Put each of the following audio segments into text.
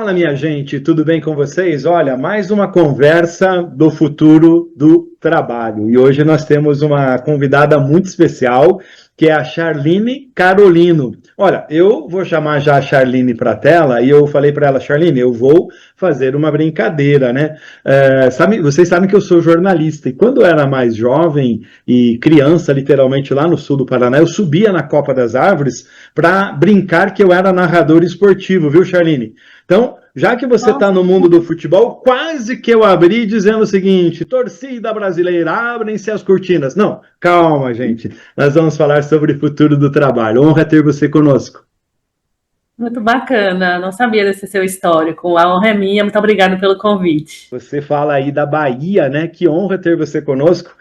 Fala, minha gente, tudo bem com vocês? Olha, mais uma conversa do futuro do trabalho. E hoje nós temos uma convidada muito especial, que é a Charline Carolino. Olha, eu vou chamar já a Charline para a tela e eu falei para ela, Charline, eu vou fazer uma brincadeira, né? Vocês sabem que eu sou jornalista e quando eu era mais jovem e criança, literalmente lá no sul do Paraná, eu subia na Copa das Árvores para brincar que eu era narrador esportivo, viu, Charline? Então, já que você está no mundo do futebol, quase que eu abri dizendo o seguinte: torcida brasileira, abrem-se as cortinas. Não, calma, gente. Nós vamos falar sobre o futuro do trabalho. Honra ter você conosco. Muito bacana, não sabia desse seu histórico. A honra é minha, muito obrigada pelo convite. Você fala aí da Bahia, né? Que honra ter você conosco.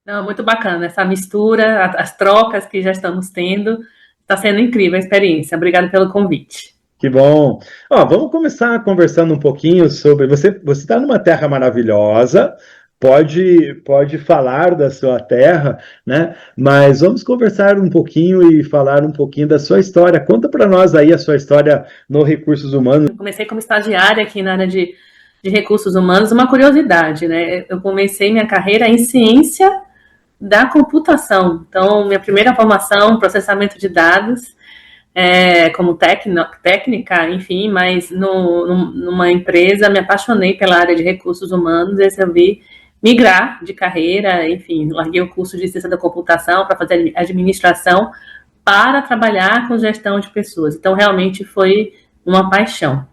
Não, muito bacana essa mistura, as trocas que já estamos tendo. Está sendo incrível a experiência. Obrigada pelo convite. Que bom. Ó, vamos começar conversando um pouquinho sobre... Você está numa terra maravilhosa, pode falar da sua terra, né? Mas vamos conversar um pouquinho e falar um pouquinho da sua história. Conta para nós aí a sua história no Recursos Humanos. Eu comecei como estagiária aqui na área de Recursos Humanos. Uma curiosidade, né? Eu comecei minha carreira em ciência da computação. Então, minha primeira formação, processamento de dados, como técnica, enfim, mas numa empresa me apaixonei pela área de recursos humanos e resolvi migrar de carreira, enfim, larguei o curso de ciência da computação para fazer administração para trabalhar com gestão de pessoas. Então, realmente foi uma paixão.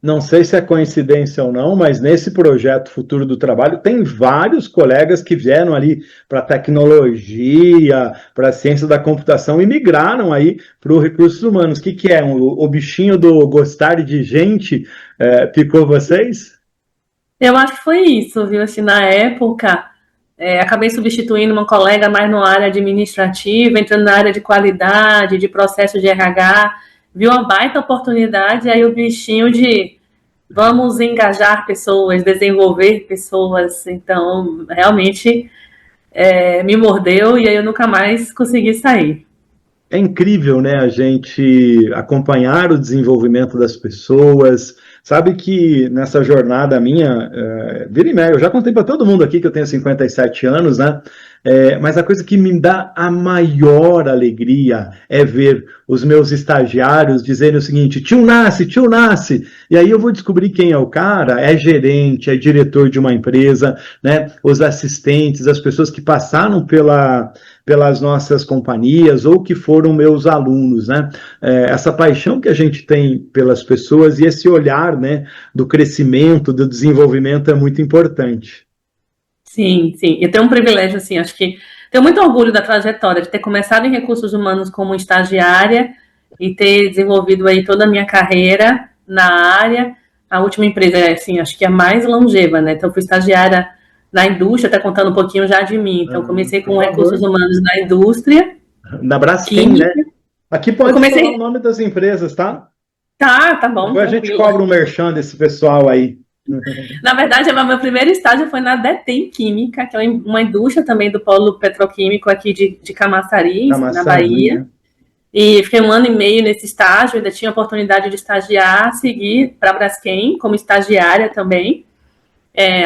Não sei se é coincidência ou não, mas nesse projeto Futuro do Trabalho tem vários colegas que vieram ali para tecnologia, para a ciência da computação e migraram aí para o recursos humanos. O que é? O bichinho do gostar de gente picou vocês? Eu acho que foi isso, viu? Assim, na época, acabei substituindo uma colega mais na área administrativa, entrando na área de qualidade, de processo de RH, viu uma baita oportunidade, aí o bichinho de vamos engajar pessoas, desenvolver pessoas, então realmente me mordeu e aí eu nunca mais consegui sair. É incrível, né, a gente acompanhar o desenvolvimento das pessoas. Sabe que nessa jornada minha, vira e meia, eu já contei para todo mundo aqui que eu tenho 57 anos, né? Mas a coisa que me dá a maior alegria é ver os meus estagiários dizendo o seguinte: tio nasce, tio nasce. E aí eu vou descobrir quem é o cara, é gerente, é diretor de uma empresa, né? Os assistentes, as pessoas que passaram pelas nossas companhias ou que foram meus alunos, né? Essa paixão que a gente tem pelas pessoas e esse olhar, né, do crescimento, do desenvolvimento é muito importante. Sim, sim. Eu tenho um privilégio, assim, acho que tenho muito orgulho da trajetória de ter começado em recursos humanos como estagiária e ter desenvolvido aí toda a minha carreira na área. A última empresa, assim, acho que é a mais longeva, né? Então, eu fui estagiária na indústria, até contando um pouquinho já de mim. Então, comecei com recursos humanos na indústria Na Braskem, né? química. Aqui Eu pode falar o comecei... nome das empresas, tá? Tá bom, Depois a gente tranquilo. cobra um merchan desse pessoal aí. Na verdade, o meu primeiro estágio foi na DETEM Química, que é uma indústria também do polo petroquímico aqui de Camaçari, na Camaçari, Bahia. né? E fiquei 1 ano e meio nesse estágio, ainda tinha a oportunidade de estagiar, seguir para a Braskem como estagiária também,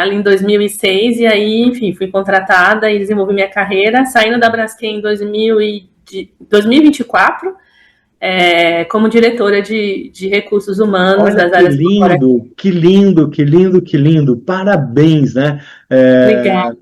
ali em 2006, e aí, enfim, fui contratada e desenvolvi minha carreira, saindo da Braskem em 2024, como diretora de recursos humanos Olha das que áreas corporativas. lindo, que lindo, que lindo, que lindo. Parabéns, né? Obrigada.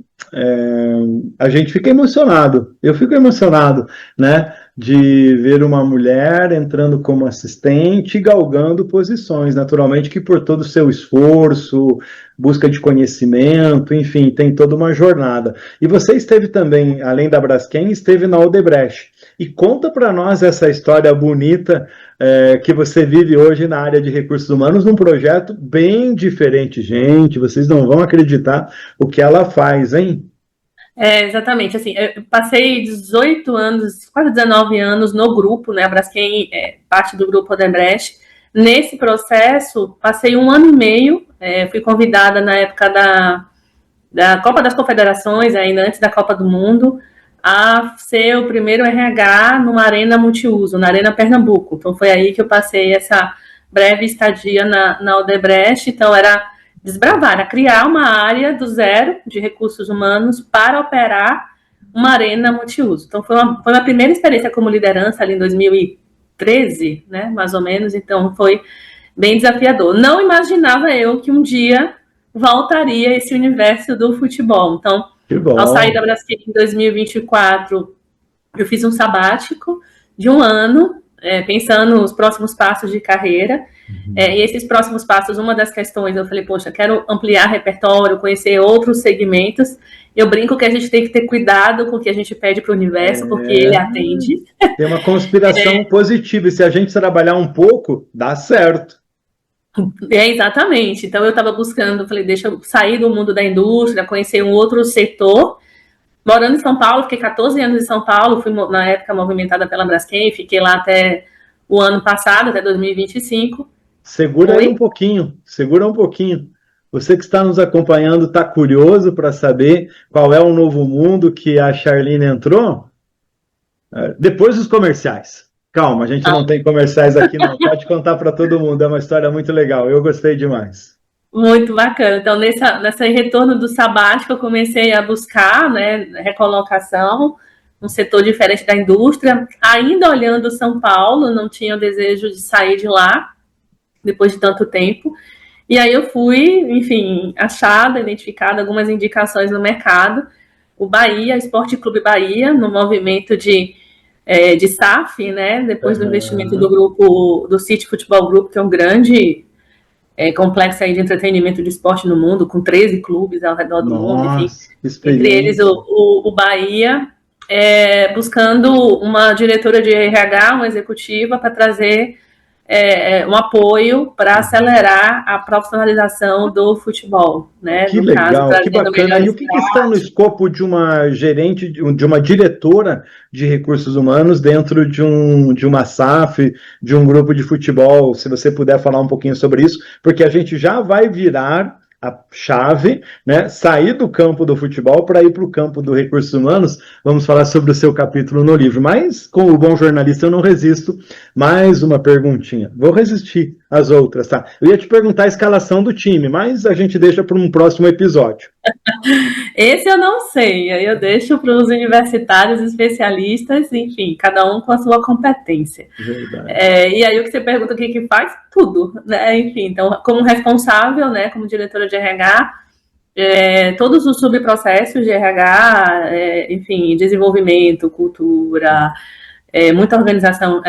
A gente fica emocionado. Eu fico emocionado, né? De ver uma mulher entrando como assistente e galgando posições, naturalmente que por todo o seu esforço, busca de conhecimento, enfim, tem toda uma jornada. E você esteve também, além da Braskem, esteve na Odebrecht. E conta para nós essa história bonita que você vive hoje na área de recursos humanos, num projeto bem diferente, gente. Vocês não vão acreditar o que ela faz, hein? Exatamente, assim, eu passei 18 anos, quase 19 anos no grupo, né, a Braskem é parte do grupo Odebrecht. Nesse processo, passei 1 ano e meio, fui convidada na época da Copa das Confederações, ainda antes da Copa do Mundo, a ser o primeiro RH numa arena multiuso, na Arena Pernambuco. Então foi aí que eu passei breve estadia na Odebrecht, então era desbravar, era criar uma área do zero de recursos humanos para operar uma arena multiuso. Então foi uma primeira experiência como liderança ali em 2013, né, mais ou menos, então foi bem desafiador. Não imaginava eu que um dia voltaria esse universo do futebol. Então, ao sair da Braskem em 2024, eu fiz um sabático de um ano, pensando nos próximos passos de carreira. E esses próximos passos, uma das questões, eu falei, poxa, quero ampliar repertório, conhecer outros segmentos. Eu brinco que a gente tem que ter cuidado com o que a gente pede para o universo, porque ele atende. Tem uma conspiração positiva, e se a gente trabalhar um pouco, dá certo. Exatamente. Então eu estava buscando, falei, deixa eu sair do mundo da indústria, conhecer um outro setor. Morando em São Paulo, fiquei 14 anos em São Paulo, fui na época movimentada pela Braskem, fiquei lá até o ano passado, até 2025. Segura aí um pouquinho, segura um pouquinho. Você que está nos acompanhando está curioso para saber qual é o novo mundo que a Charline entrou? Depois dos comerciais. Calma, a gente não tem comerciais aqui não, pode contar para todo mundo, é uma história muito legal, eu gostei demais. Muito bacana. Então, nesse retorno do sabático, eu comecei a buscar, né, recolocação, um setor diferente da indústria, ainda olhando São Paulo, não tinha o desejo de sair de lá, depois de tanto tempo. E aí eu fui, enfim, achada, identificada, algumas indicações no mercado. O Bahia, Esporte Clube Bahia, no movimento de SAF, né, depois do investimento do grupo, do City Futebol Group, que é um grande complexo aí de entretenimento de esporte no mundo, com 13 clubes ao redor do mundo, enfim. Entre eles o Bahia, buscando uma diretora de RH, uma executiva, para trazer um apoio para acelerar a profissionalização do futebol, né? Que legal, que bacana. E o que está no escopo de uma gerente, de uma diretora de recursos humanos dentro de uma SAF, de um grupo de futebol? Se você puder falar um pouquinho sobre isso, porque a gente já vai virar a chave, né? Sair do campo do futebol para ir para o campo do recursos humanos. Vamos falar sobre o seu capítulo no livro, mas como o bom jornalista eu não resisto. Mais uma perguntinha, vou resistir às outras, tá? Eu ia te perguntar a escalação do time, mas a gente deixa para um próximo episódio. Esse eu não sei, aí eu deixo para os universitários especialistas, enfim, cada um com a sua competência. E aí o que você pergunta, o que faz? Tudo, né? Enfim, então, como responsável, né, como diretora de RH, todos os subprocessos de RH, enfim, desenvolvimento, cultura, muita organização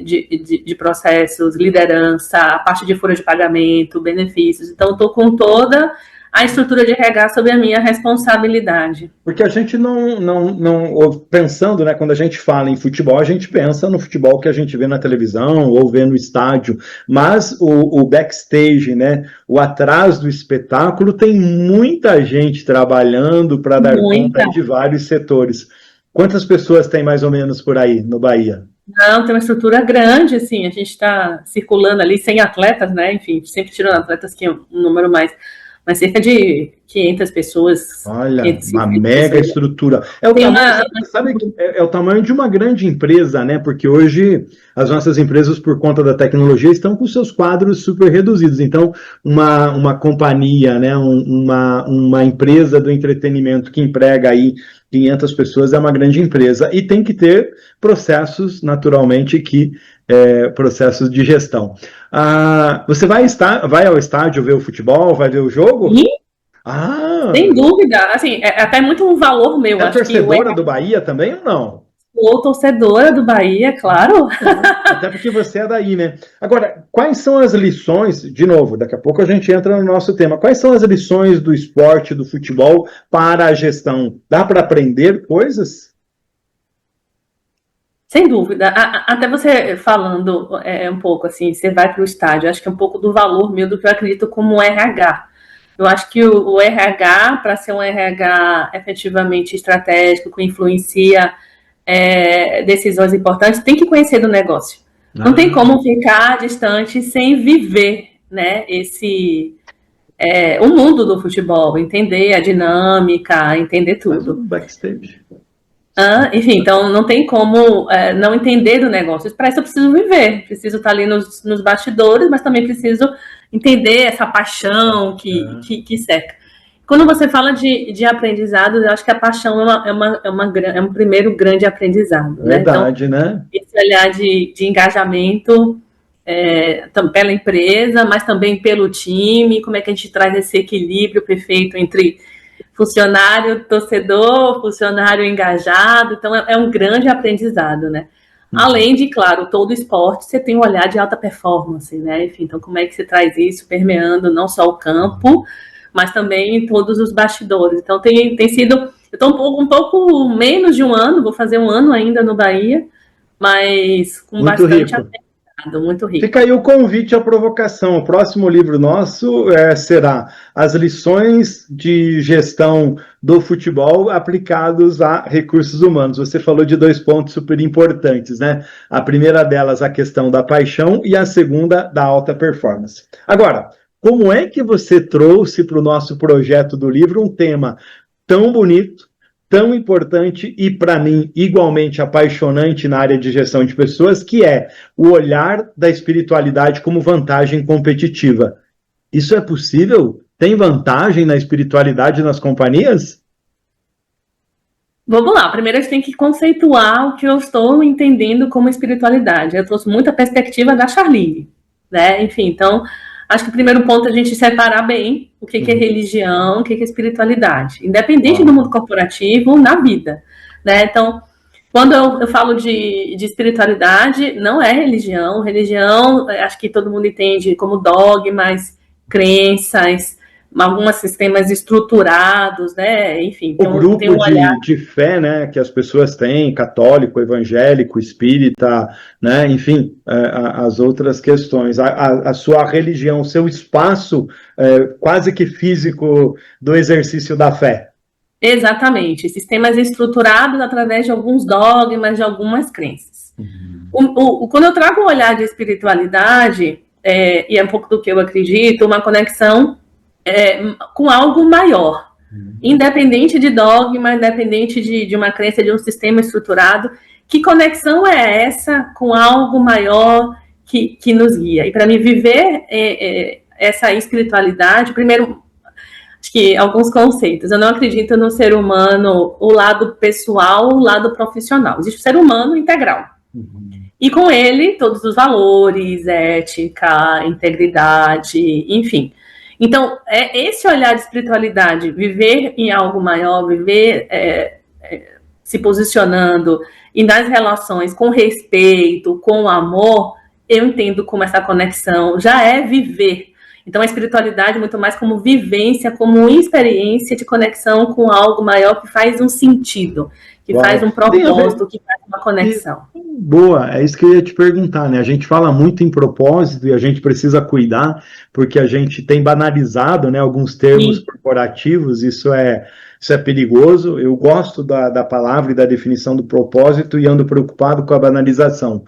de processos, liderança, a parte de folha de pagamento, benefícios. Então, estou com toda a estrutura de RH sob a minha responsabilidade. Porque a gente pensando, né, quando a gente fala em futebol, a gente pensa no futebol que a gente vê na televisão ou vê no estádio, mas o backstage, né, o atrás do espetáculo, tem muita gente trabalhando para dar conta de vários setores. Quantas pessoas tem mais ou menos por aí no Bahia? Não, tem uma estrutura grande, assim, a gente está circulando ali 100 atletas, né, enfim, sempre tirando atletas que é um número mais, mas cerca de 500 pessoas. Olha, uma mega estrutura. É o tamanho de uma grande empresa, né? Porque hoje as nossas empresas, por conta da tecnologia, estão com seus quadros super reduzidos. Então, uma companhia, né? Uma empresa do entretenimento que emprega aí 500 pessoas é uma grande empresa. E tem que ter processos, naturalmente, processos de gestão. Você vai ao estádio ver o futebol, vai ver o jogo? Sim. Sem dúvida, assim, até muito um valor meu. É torcedora do Bahia também ou não? Sou torcedora do Bahia, claro. Até porque você é daí, né? Agora, quais são as lições, de novo, daqui a pouco a gente entra no nosso tema, quais são as lições do esporte, do futebol para a gestão? Dá para aprender coisas? Sem dúvida. Até você falando um pouco assim, você vai para o estádio, acho que é um pouco do valor meu do que eu acredito como RH. Eu acho que o RH, para ser um RH efetivamente estratégico, que influencia decisões importantes, tem que conhecer do negócio. Não tem como ficar distante sem viver, né, o mundo do futebol, entender a dinâmica, entender tudo. Backstage. Enfim, então não tem como não entender do negócio. Para isso eu preciso viver, preciso estar ali nos bastidores, mas também preciso entender essa paixão que cerca. Quando você fala de aprendizado, eu acho que a paixão é um primeiro grande aprendizado. Verdade, né? Então, né? esse olhar de engajamento pela empresa, mas também pelo time, como é que a gente traz esse equilíbrio perfeito entre funcionário torcedor, funcionário engajado, então é um grande aprendizado, né? Além de, claro, todo esporte, você tem um olhar de alta performance, né? Enfim, então como é que você traz isso permeando não só o campo, mas também em todos os bastidores. Então tem sido, eu estou um pouco menos de um ano, vou fazer um ano ainda no Bahia, mas com Muito bastante rico. aprendizado, muito rico. Fica aí o convite à provocação. O próximo livro nosso será As Lições de Gestão do Futebol aplicados a recursos humanos. Você falou de 2 pontos super importantes, né? A primeira delas, a questão da paixão, e a segunda, da alta performance. Agora, como é que você trouxe para o nosso projeto do livro um tema tão bonito, tão importante e, para mim, igualmente apaixonante na área de gestão de pessoas, que é o olhar da espiritualidade como vantagem competitiva? Isso é possível? Tem vantagem na espiritualidade nas companhias? Vamos lá, primeiro a gente tem que conceituar o que eu estou entendendo como espiritualidade. Eu trouxe muita perspectiva da Charlene, né? Enfim, então, acho que o primeiro ponto é a gente separar bem o que é religião, o que é espiritualidade, independente do mundo corporativo, na vida, né? Então, quando eu falo de espiritualidade, não é religião. Religião, acho que todo mundo entende como dogmas, crenças, alguns sistemas estruturados, né? Enfim, O grupo de fé, né, que as pessoas têm, católico, evangélico, espírita, né, enfim, as outras questões. A sua religião, o seu espaço quase que físico do exercício da fé. Exatamente, sistemas estruturados através de alguns dogmas, de algumas crenças. Quando eu trago um olhar de espiritualidade, e é um pouco do que eu acredito, uma conexão com algo maior, independente de dogma, independente de uma crença, de um sistema estruturado. Que conexão é essa com algo maior que nos guia? E para mim, viver essa espiritualidade, primeiro, acho que alguns conceitos. Eu não acredito no ser humano, o lado pessoal, o lado profissional. Existe o ser humano integral. E com ele, todos os valores, ética, integridade, enfim. Então, esse olhar de espiritualidade, viver em algo maior, viver se posicionando e nas relações com respeito, com amor, eu entendo como essa conexão já é viver. Então, a espiritualidade, muito mais como vivência, como experiência de conexão com algo maior que faz um sentido, que faz um propósito, que faz uma conexão. Boa, é isso que eu ia te perguntar, né? A gente fala muito em propósito e a gente precisa cuidar, porque a gente tem banalizado, né, alguns termos corporativos, isso é perigoso. Eu gosto da palavra e da definição do propósito e ando preocupado com a banalização.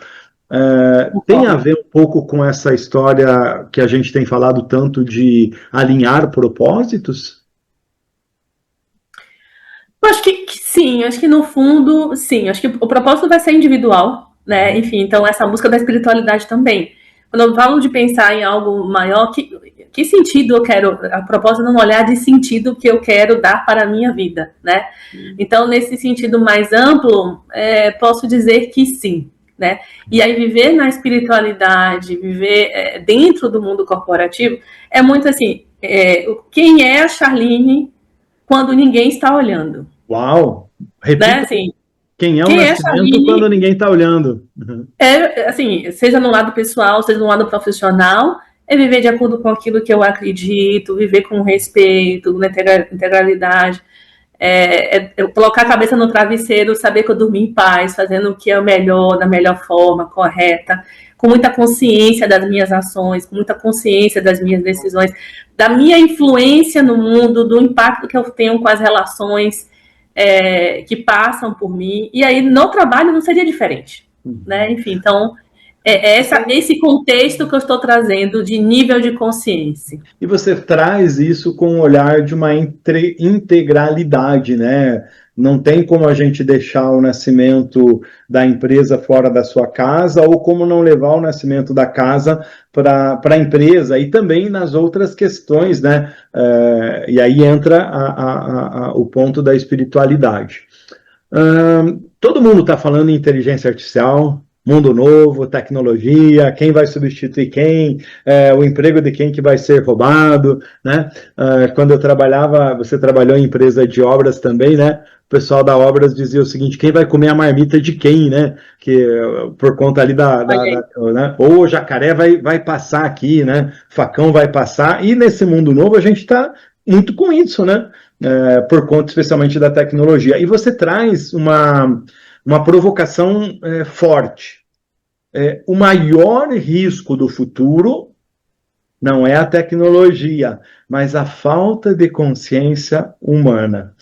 Tem a ver um pouco com essa história que a gente tem falado tanto de alinhar propósitos? Eu acho que sim, acho que no fundo, sim, acho que o propósito vai ser individual, né? Enfim, então essa busca da espiritualidade também. Quando eu falo de pensar em algo maior, que sentido eu quero, a propósito não olhar de sentido que eu quero dar para a minha vida, né? Então, nesse sentido mais amplo, posso dizer que sim, né? E aí viver na espiritualidade, viver dentro do mundo corporativo, é muito assim, quem é a Charlene quando ninguém está olhando? Uau! Repita, né? Assim, quem é o Nascimento quando ninguém está olhando? Assim, seja no lado pessoal, seja no lado profissional, é viver de acordo com aquilo que eu acredito, viver com respeito, na integralidade, colocar a cabeça no travesseiro, saber que eu dormi em paz, fazendo o que é o melhor, da melhor forma, correta, com muita consciência das minhas ações, com muita consciência das minhas decisões, da minha influência no mundo, do impacto que eu tenho com as relações que passam por mim. E aí, no trabalho, não seria diferente. Né? Enfim, então, Esse contexto que eu estou trazendo de nível de consciência. E você traz isso com um olhar de uma integralidade, né? Não tem como a gente deixar o nascimento da empresa fora da sua casa, ou como não levar o nascimento da casa para a empresa, e também nas outras questões, né? E aí entra o ponto da espiritualidade. Todo mundo está falando em inteligência artificial, mundo novo, tecnologia, quem vai substituir quem, o emprego de quem que vai ser roubado, né? Quando eu trabalhava, você trabalhou em empresa de obras também, né? O pessoal da obras dizia o seguinte: quem vai comer a marmita de quem, né? Que por conta ali né? Ou o jacaré vai passar aqui, né? Facão vai passar, e nesse mundo novo a gente está muito com isso, né? Por conta especialmente da tecnologia. E você traz uma provocação forte. O maior risco do futuro não é a tecnologia, mas a falta de consciência humana.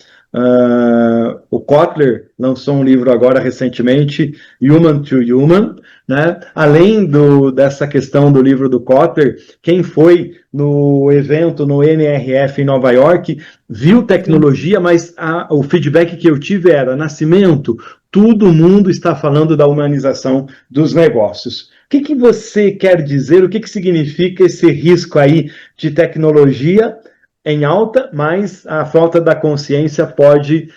O Kotler lançou um livro agora recentemente, Human to Human, né? Além dessa questão do livro do Kotler, quem foi no evento no NRF em Nova York viu tecnologia, mas o feedback que eu tive era: Nascimento, todo mundo está falando da humanização dos negócios. O que você quer dizer? O que significa esse risco aí de tecnologia em alta, mas a falta da consciência pode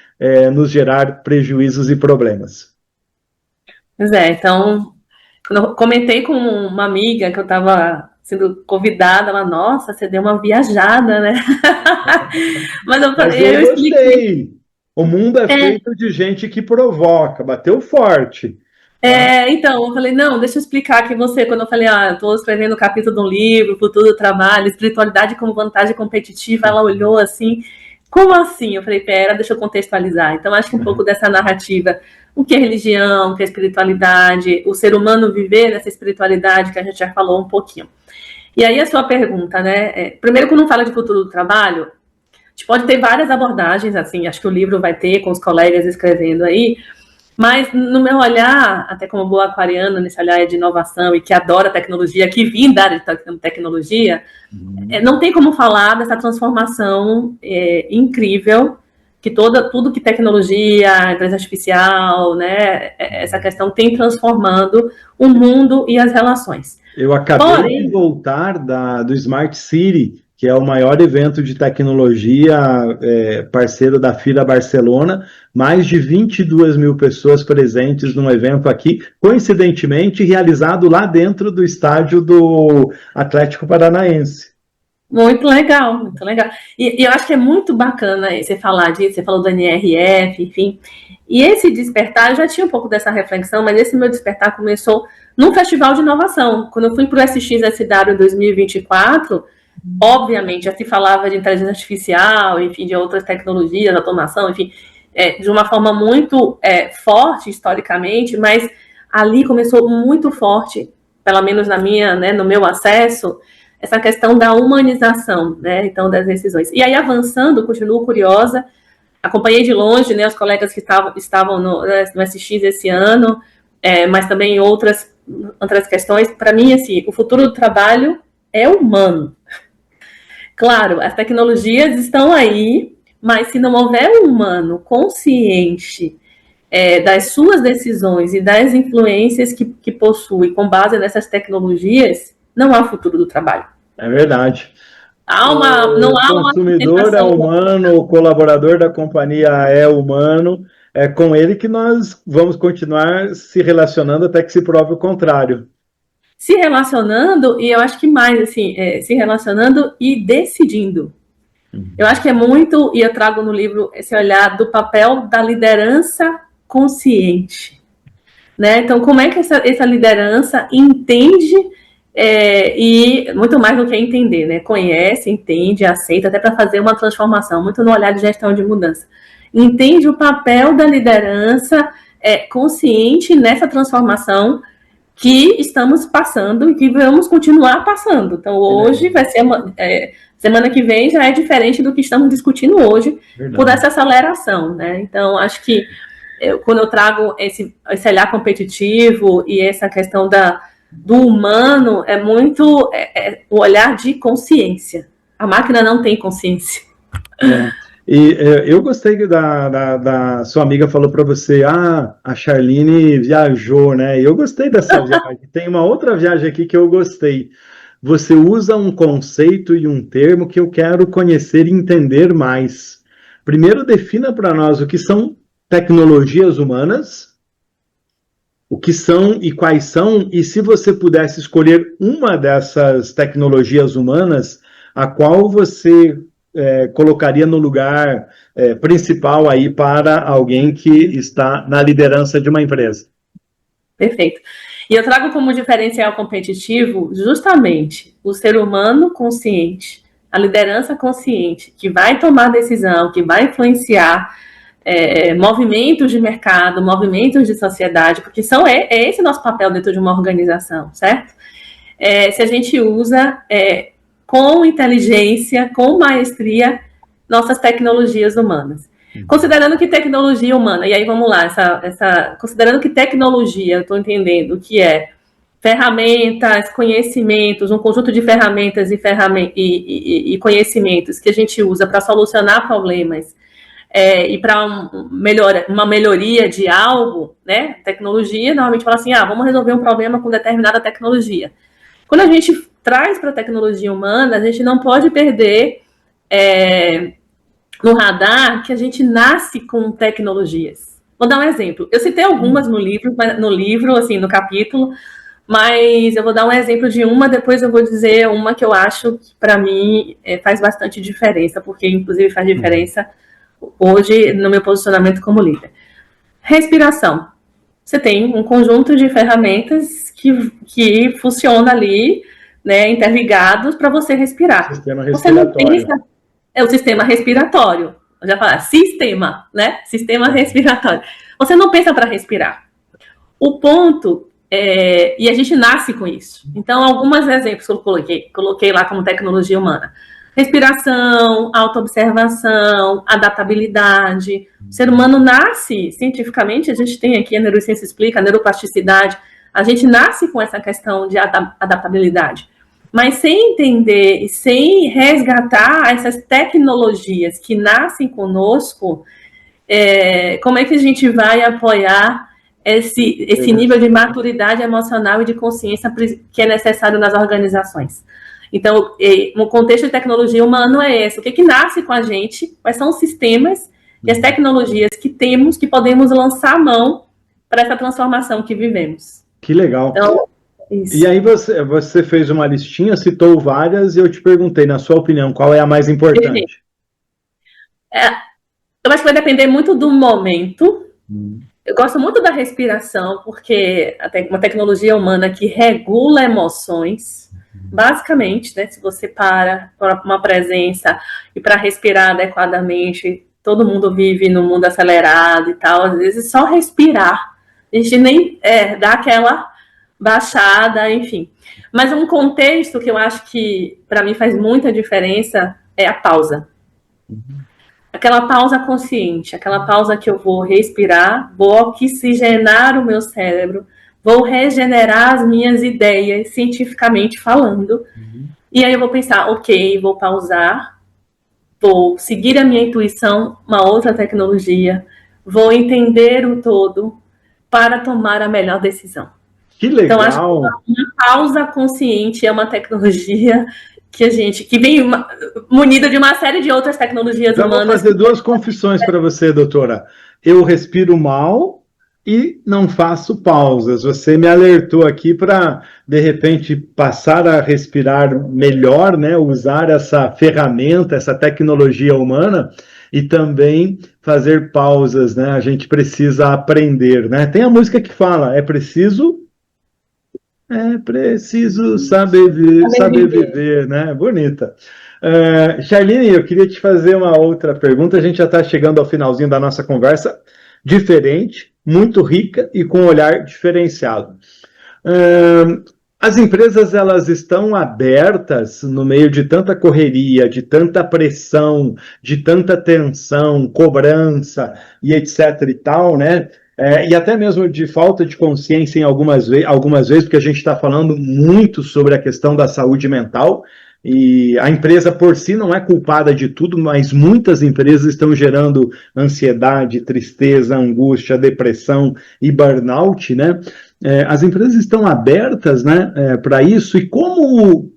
nos gerar prejuízos e problemas? Pois então, quando eu comentei com uma amiga que eu estava sendo convidada, ela: nossa, você deu uma viajada, né? Mas eu gostei. Expliquei. O mundo é feito de gente que provoca, bateu forte. Então, eu falei: não, deixa eu explicar aqui você. Quando eu falei: eu estou escrevendo o capítulo de um livro, Futuro do Trabalho, Espiritualidade como Vantagem Competitiva, ela olhou assim: como assim? Eu falei: pera, deixa eu contextualizar. Então, acho que um pouco dessa narrativa, o que é religião, o que é espiritualidade, o ser humano viver nessa espiritualidade que a gente já falou um pouquinho. E aí a sua pergunta, né? Primeiro, quando fala de futuro do trabalho, a gente pode ter várias abordagens, assim, acho que o livro vai ter com os colegas escrevendo aí, mas no meu olhar, até como boa aquariana, nesse olhar de inovação e que adora tecnologia, que vim da área de tecnologia, não tem como falar dessa transformação incrível que tudo que tecnologia, inteligência artificial, né, essa questão tem transformando o mundo e as relações. Eu acabei de voltar do Smart City, que é o maior evento de tecnologia, parceiro da FIRA Barcelona, mais de 22 mil pessoas presentes num evento aqui, coincidentemente realizado lá dentro do estádio do Atlético Paranaense. Muito legal, muito legal. E eu acho que é muito bacana você falar disso, você falou do NRF, enfim. E esse despertar, eu já tinha um pouco dessa reflexão, mas esse meu despertar começou num festival de inovação. Quando eu fui para o SXSW em 2024, obviamente já se falava de inteligência artificial, enfim, de outras tecnologias, automação, enfim, de uma forma muito forte historicamente, mas ali começou muito forte, pelo menos no meu acesso, essa questão da humanização, né, então, das decisões. E aí, avançando, continuo curiosa, acompanhei de longe, né, os colegas que estavam no SX esse ano, mas também outras questões. Para mim, assim, o futuro do trabalho é humano. Claro, as tecnologias estão aí, mas se não houver um humano consciente das suas decisões e das influências que possui com base nessas tecnologias, não há futuro do trabalho. É verdade. O consumidor é humano, o colaborador da companhia é humano, é com ele que nós vamos continuar se relacionando até que se prove o contrário. Se relacionando, e eu acho que mais, assim, se relacionando e decidindo. Eu acho que é muito, e eu trago no livro esse olhar do papel da liderança consciente, né? Então, como é que essa liderança entende, e muito mais do que entender, né? Conhece, entende, aceita, até para fazer uma transformação, muito no olhar de gestão de mudança. Entende o papel da liderança consciente nessa transformação que estamos passando e que vamos continuar passando. Então, hoje vai ser semana que vem já é diferente do que estamos discutindo hoje. Verdade. Por essa aceleração, né? Então, acho que quando eu trago esse olhar competitivo e essa questão do humano é muito o olhar de consciência. A máquina não tem consciência. Eu gostei da sua amiga falou para você, a Charlene viajou, né? Eu gostei dessa viagem. Tem uma outra viagem aqui que eu gostei. Você usa um conceito e um termo que eu quero conhecer e entender mais. Primeiro, defina para nós o que são tecnologias humanas, o que são e quais são, e se você pudesse escolher uma dessas tecnologias humanas, a qual você colocaria no lugar principal aí para alguém que está na liderança de uma empresa. Perfeito. E eu trago como diferencial competitivo justamente o ser humano consciente, a liderança consciente, que vai tomar decisão, que vai influenciar movimentos de mercado, movimentos de sociedade, porque é esse nosso papel dentro de uma organização, certo? Se a gente usa com inteligência, com maestria, nossas tecnologias humanas. Considerando que tecnologia humana, e aí vamos lá, considerando que tecnologia, eu estou entendendo que ferramentas, conhecimentos, um conjunto de ferramentas e conhecimentos que a gente usa para solucionar problemas e para uma melhoria de algo, né? Tecnologia, normalmente fala assim, vamos resolver um problema com determinada tecnologia. Quando a gente traz para a tecnologia humana, a gente não pode perder no radar que a gente nasce com tecnologias. Vou dar um exemplo. Eu citei algumas no livro, assim, no capítulo, mas eu vou dar um exemplo de uma, depois eu vou dizer uma que eu acho que, para mim, faz bastante diferença, porque, inclusive, faz diferença hoje no meu posicionamento como líder. Respiração. Você tem um conjunto de ferramentas que funciona ali, né, interligados para você respirar. Sistema respiratório. Você não pensa, o sistema respiratório. Eu já falei, sistema, né? Sistema respiratório. Você não pensa para respirar. O ponto e a gente nasce com isso. Então, alguns exemplos que eu coloquei lá como tecnologia humana. Respiração, autoobservação, adaptabilidade. O ser humano nasce, cientificamente, a gente tem aqui, a neurociência explica, a neuroplasticidade, a gente nasce com essa questão de adaptabilidade. Mas sem entender e sem resgatar essas tecnologias que nascem conosco, como é que a gente vai apoiar esse nível de maturidade emocional e de consciência que é necessário nas organizações? Então, no contexto de tecnologia humana é esse. O que nasce com a gente? Quais são os sistemas e as tecnologias que temos, que podemos lançar a mão para essa transformação que vivemos? Que legal. Então, isso. E aí você fez uma listinha, citou várias, e eu te perguntei, na sua opinião, qual é a mais importante? Eu acho que vai depender muito do momento. Eu gosto muito da respiração, porque uma tecnologia humana que regula emoções, basicamente, né, se você para uma presença e para respirar adequadamente, todo mundo vive no mundo acelerado e tal, às vezes só respirar, a gente nem dá aquela baixada, enfim. Mas um contexto que eu acho que para mim faz muita diferença é a pausa. Aquela pausa consciente, aquela pausa que eu vou respirar, vou oxigenar o meu cérebro, vou regenerar as minhas ideias, cientificamente falando. E aí eu vou pensar, ok, vou pausar, vou seguir a minha intuição, uma outra tecnologia, vou entender o todo para tomar a melhor decisão. Que legal! Então, acho que uma pausa consciente é uma tecnologia que vem munida de uma série de outras tecnologias humanas. Vou fazer duas confissões para você, doutora. Eu respiro mal e não faço pausas. Você me alertou aqui para, de repente, passar a respirar melhor, né? Usar essa ferramenta, essa tecnologia humana e também fazer pausas, né? A gente precisa aprender, né? Tem a música que fala, é preciso saber viver, né? Bonita. Charlene, eu queria te fazer uma outra pergunta. A gente já está chegando ao finalzinho da nossa conversa, diferente, muito rica e com um olhar diferenciado. As empresas, elas estão abertas no meio de tanta correria, de tanta pressão, de tanta tensão, cobrança e etc e tal, né? E até mesmo de falta de consciência em algumas vezes, porque a gente está falando muito sobre a questão da saúde mental, e a empresa por si não é culpada de tudo, mas muitas empresas estão gerando ansiedade, tristeza, angústia, depressão e burnout, né? As empresas estão abertas, né, para isso, e como,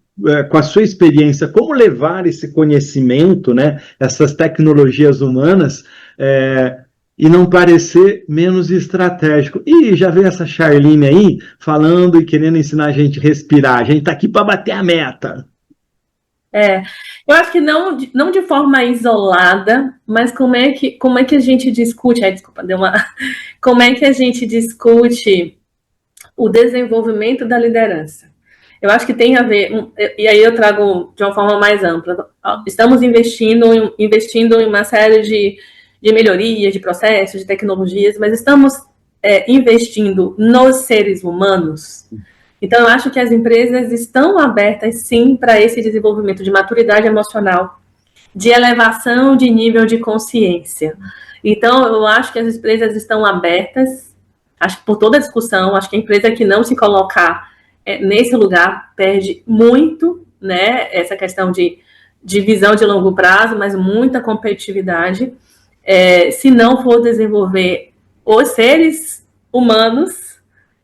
com a sua experiência, como levar esse conhecimento, né, essas tecnologias humanas, e não parecer menos estratégico. E já veio essa Charlene aí falando e querendo ensinar a gente a respirar. A gente está aqui para bater a meta. Eu acho que não de forma isolada, mas como é que a gente discute, desculpa, como é que a gente discute o desenvolvimento da liderança? Eu acho que tem a ver, e aí eu trago de uma forma mais ampla. Estamos investindo em uma série de melhorias, de processos, de tecnologias, mas estamos investindo nos seres humanos. Então, eu acho que as empresas estão abertas, sim, para esse desenvolvimento de maturidade emocional, de elevação de nível de consciência. Então, eu acho que as empresas estão abertas, acho que por toda a discussão, acho que a empresa que não se colocar nesse lugar perde muito, né, essa questão de visão de longo prazo, mas muita competitividade, se não for desenvolver os seres humanos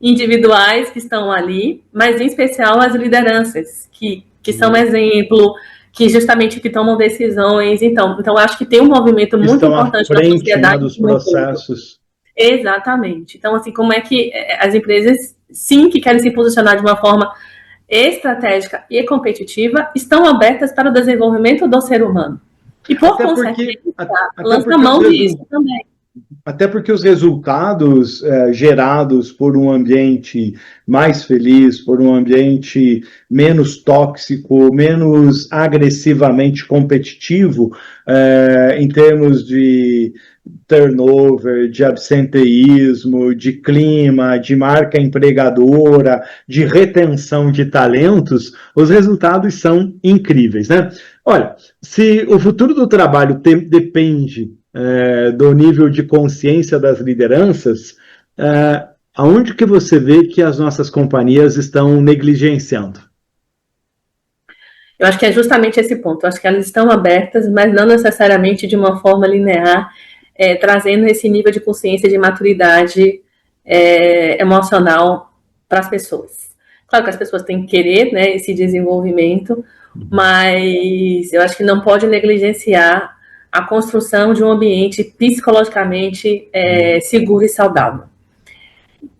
individuais que estão ali, mas em especial as lideranças, que são exemplo, que justamente que tomam decisões. Então acho que tem um movimento muito importante na sociedade. Né, dos processos. Exatamente. Então, assim, como é que as empresas, sim, que querem se posicionar de uma forma estratégica e competitiva, estão abertas para o desenvolvimento do ser humano. E, por consequência, lança mão disso também. Até porque os resultados gerados por um ambiente mais feliz, por um ambiente menos tóxico, menos agressivamente competitivo, em termos de turnover, de absenteísmo, de clima, de marca empregadora, de retenção de talentos, os resultados são incríveis, né? Olha, se o futuro do trabalho depende do nível de consciência das lideranças, aonde que você vê que as nossas companhias estão negligenciando? Eu acho que é justamente esse ponto. Eu acho que elas estão abertas, mas não necessariamente de uma forma linear, trazendo esse nível de consciência, de maturidade emocional para as pessoas. Claro que as pessoas têm que querer, né, esse desenvolvimento, mas eu acho que não pode negligenciar a construção de um ambiente psicologicamente seguro e saudável.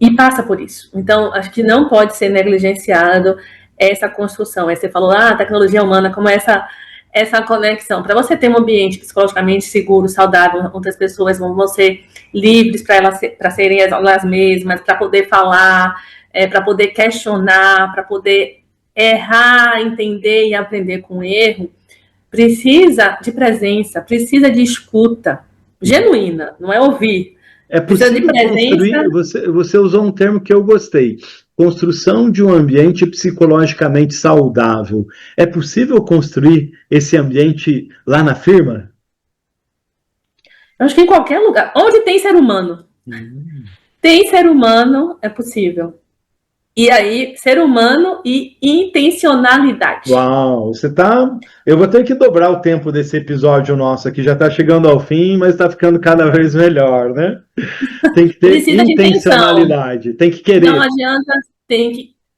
E passa por isso. Então, acho que não pode ser negligenciado essa construção. Você falou, a tecnologia humana, como essa conexão. Para você ter um ambiente psicologicamente seguro, saudável, onde as pessoas vão ser livres para serem elas mesmas, para poder falar, para poder questionar, para poder errar, entender e aprender com o erro, precisa de presença, precisa de escuta genuína, não é ouvir. É possível construir, você usou um termo que eu gostei, construção de um ambiente psicologicamente saudável. É possível construir esse ambiente lá na firma? Eu acho que em qualquer lugar, onde tem ser humano. Tem ser humano, é possível. E aí, ser humano e intencionalidade. Uau, eu vou ter que dobrar o tempo desse episódio nosso aqui, já está chegando ao fim, mas está ficando cada vez melhor, né? Tem que ter intencionalidade, tem que querer.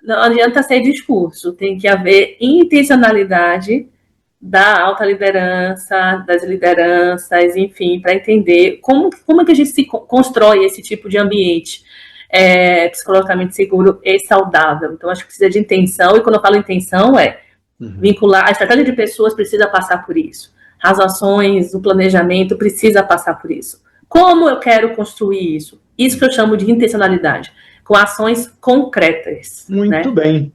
Não adianta ser discurso, tem que haver intencionalidade da alta liderança, das lideranças, enfim, para entender como é que a gente se constrói esse tipo de ambiente. Psicologicamente seguro e saudável. Então, acho que precisa de intenção, e quando eu falo intenção, vincular, a estratégia de pessoas precisa passar por isso. As ações, o planejamento precisa passar por isso. Como eu quero construir isso? Isso que eu chamo de intencionalidade, com ações concretas. Muito bem.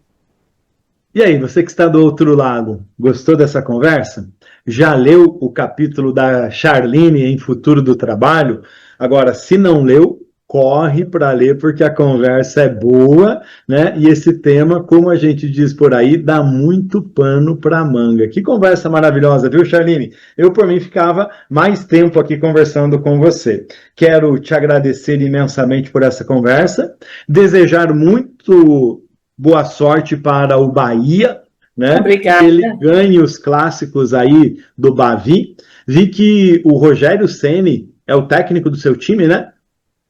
E aí, você que está do outro lado, gostou dessa conversa? Já leu o capítulo da Charlene em Futuro do Trabalho? Agora, se não leu, corre para ler, porque a conversa é boa, né? E esse tema, como a gente diz por aí, dá muito pano para manga. Que conversa maravilhosa, viu, Charline? Eu, por mim, ficava mais tempo aqui conversando com você. Quero te agradecer imensamente por essa conversa, desejar muito boa sorte para o Bahia, né? Obrigada. Que ele ganhe os clássicos aí do Bavi. Vi que o Rogério Ceni é o técnico do seu time, né?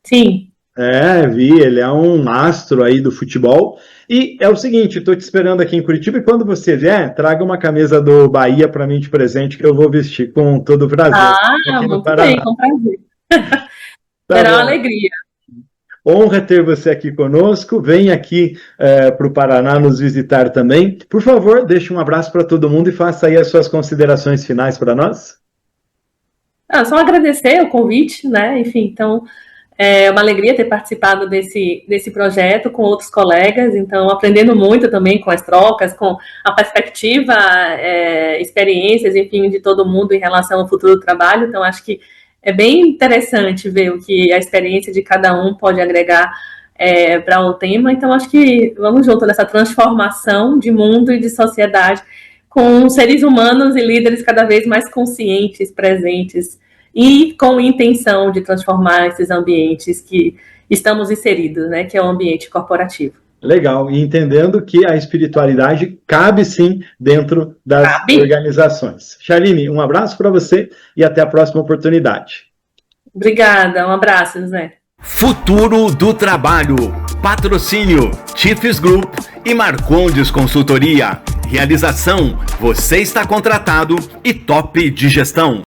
Sim. Vi, ele é um astro aí do futebol. E é o seguinte, estou te esperando aqui em Curitiba e quando você vier, traga uma camisa do Bahia para mim de presente que eu vou vestir com todo prazer. Aqui no Paraná. Bem, com prazer. Será uma alegria. Honra ter você aqui conosco. Vem aqui para o Paraná nos visitar também. Por favor, deixe um abraço para todo mundo e faça aí as suas considerações finais para nós. Só agradecer o convite, né? Enfim, então... É uma alegria ter participado desse projeto com outros colegas, então aprendendo muito também com as trocas, com a perspectiva, experiências, enfim, de todo mundo em relação ao futuro do trabalho. Então acho que é bem interessante ver o que a experiência de cada um pode agregar para o tema. Então acho que vamos junto nessa transformação de mundo e de sociedade com seres humanos e líderes cada vez mais conscientes, presentes, e com intenção de transformar esses ambientes que estamos inseridos, né, que é o ambiente corporativo. Legal, e entendendo que a espiritualidade cabe sim dentro das organizações. Charline, um abraço para você e até a próxima oportunidade. Obrigada, um abraço, José. Futuro do Trabalho. Patrocínio Tifes Group e Marcondes Consultoria. Realização: você está contratado e Top de Gestão.